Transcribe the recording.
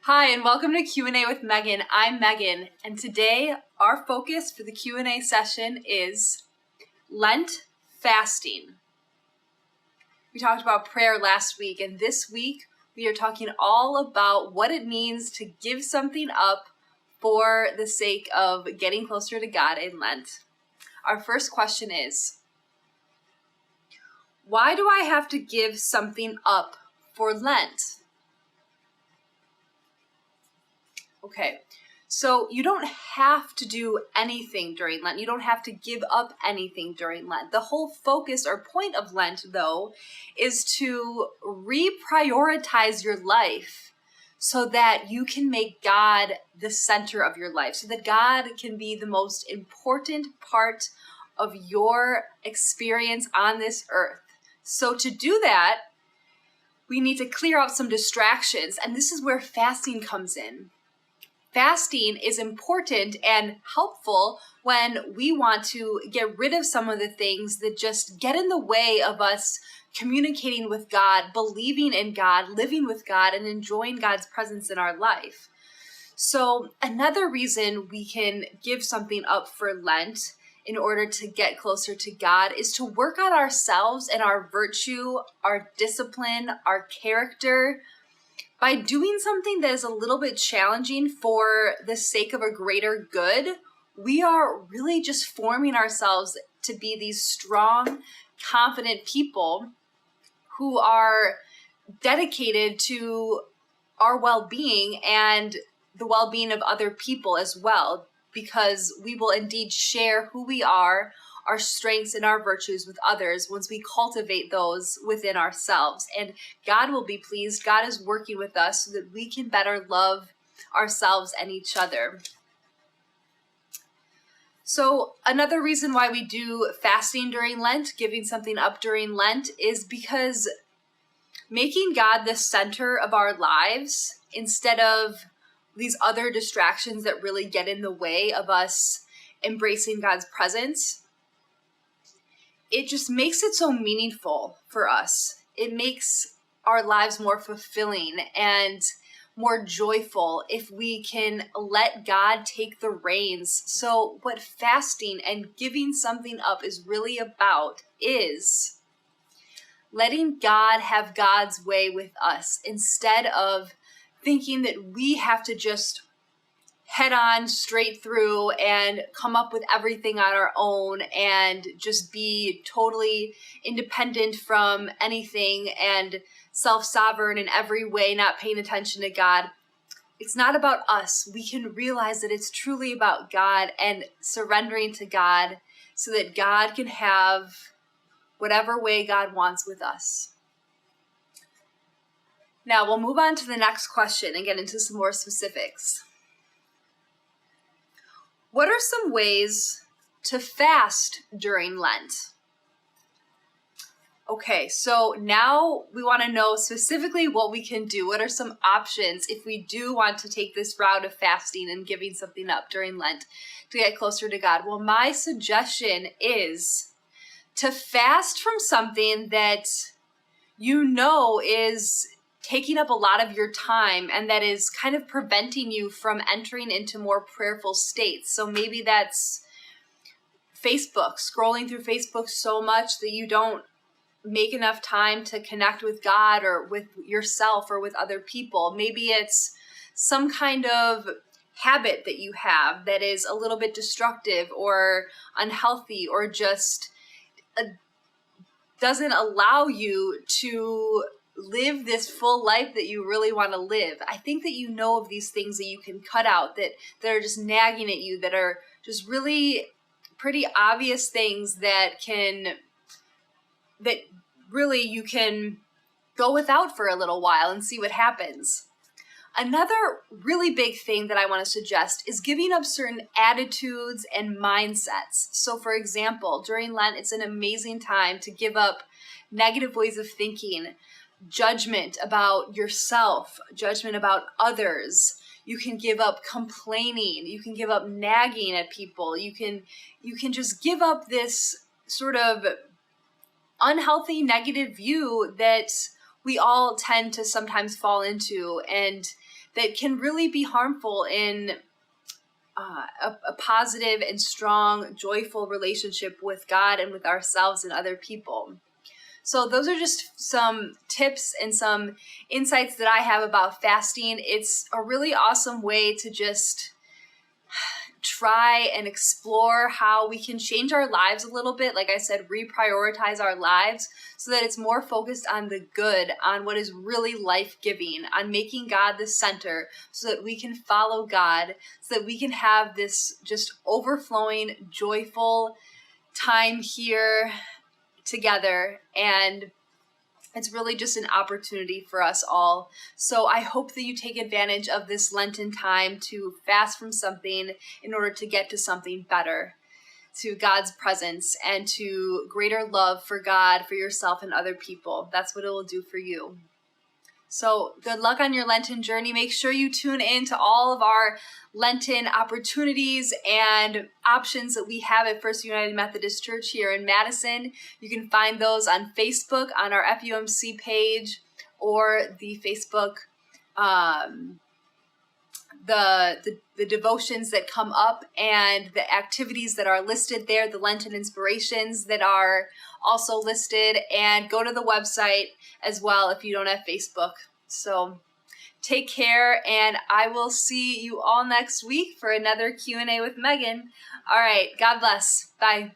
Hi, and welcome to Q&A with Megan. I'm Megan, and today our focus for the Q&A session is Lent fasting. We talked about prayer last week, and this week we are talking all about what it means to give something up for the sake of getting closer to God in Lent. Our first question is, why do I have to give something up for Lent? Okay, so you don't have to do anything during Lent. You don't have to give up anything during Lent. The whole focus or point of Lent, though, is to reprioritize your life so that you can make God the center of your life, so that God can be the most important part of your experience on this earth. So to do that, we need to clear out some distractions, and this is where fasting comes in. Fasting is important and helpful when we want to get rid of some of the things that just get in the way of us communicating with God, believing in God, living with God, and enjoying God's presence in our life. So another reason we can give something up for Lent in order to get closer to God is to work on ourselves and our virtue, our discipline, our character, by doing something that is a little bit challenging for the sake of a greater good. We are really just forming ourselves to be these strong, confident people who are dedicated to our well-being and the well-being of other people as well, because we will indeed share who we are, our strengths and our virtues with others once we cultivate those within ourselves. And God will be pleased. God is working with us so that we can better love ourselves and each other. So another reason why we do fasting during Lent, giving something up during Lent, is because making God the center of our lives instead of these other distractions that really get in the way of us embracing God's presence, it just makes it so meaningful for us. It makes our lives more fulfilling and more joyful if we can let God take the reins. So what fasting and giving something up is really about is letting God have God's way with us instead of thinking that we have to just head on straight through and come up with everything on our own and just be totally independent from anything and self-sovereign in every way, not paying attention to God. It's not about us. We can realize that it's truly about God and surrendering to God so that God can have whatever way God wants with us. Now we'll move on to the next question and get into some more specifics. What are some ways to fast during Lent? Okay, so now we want to know specifically what we can do. What are some options if we do want to take this route of fasting and giving something up during Lent to get closer to God? Well, my suggestion is to fast from something that you know is taking up a lot of your time and that is kind of preventing you from entering into more prayerful states. So maybe that's Facebook, scrolling through Facebook so much that you don't make enough time to connect with God or with yourself or with other people. Maybe it's some kind of habit that you have that is a little bit destructive or unhealthy or just doesn't allow you to live this full life that you really want to live. I think that you know of these things that you can cut out that are just nagging at you, that are just really pretty obvious things that really you can go without for a little while and see what happens. Another really big thing that I want to suggest is giving up certain attitudes and mindsets. So for example, during Lent, it's an amazing time to give up negative ways of thinking, judgment about yourself, judgment about others. You can give up complaining. You can give up nagging at people. You can just give up this sort of unhealthy, negative view that we all tend to sometimes fall into. And that can really be harmful in a positive and strong, joyful relationship with God and with ourselves and other people. So those are just some tips and some insights that I have about fasting. It's a really awesome way to just try and explore how we can change our lives a little bit. Like I said, reprioritize our lives so that it's more focused on the good, on what is really life-giving, on making God the center so that we can follow God, so that we can have this just overflowing, joyful time here together. And it's really just an opportunity for us all. So I hope that you take advantage of this Lenten time to fast from something in order to get to something better, to God's presence and to greater love for God, for yourself, and other people. That's what it will do for you. So good luck on your Lenten journey. Make sure you tune in to all of our Lenten opportunities and options that we have at First United Methodist Church here in Madison. You can find those on Facebook on our FUMC page, or the Facebook, the devotions that come up and the activities that are listed there, the Lenten inspirations that are also listed, and go to the website as well if you don't have Facebook. So take care, and I will see you all next week for another Q&A with Megan. All right, God bless. Bye.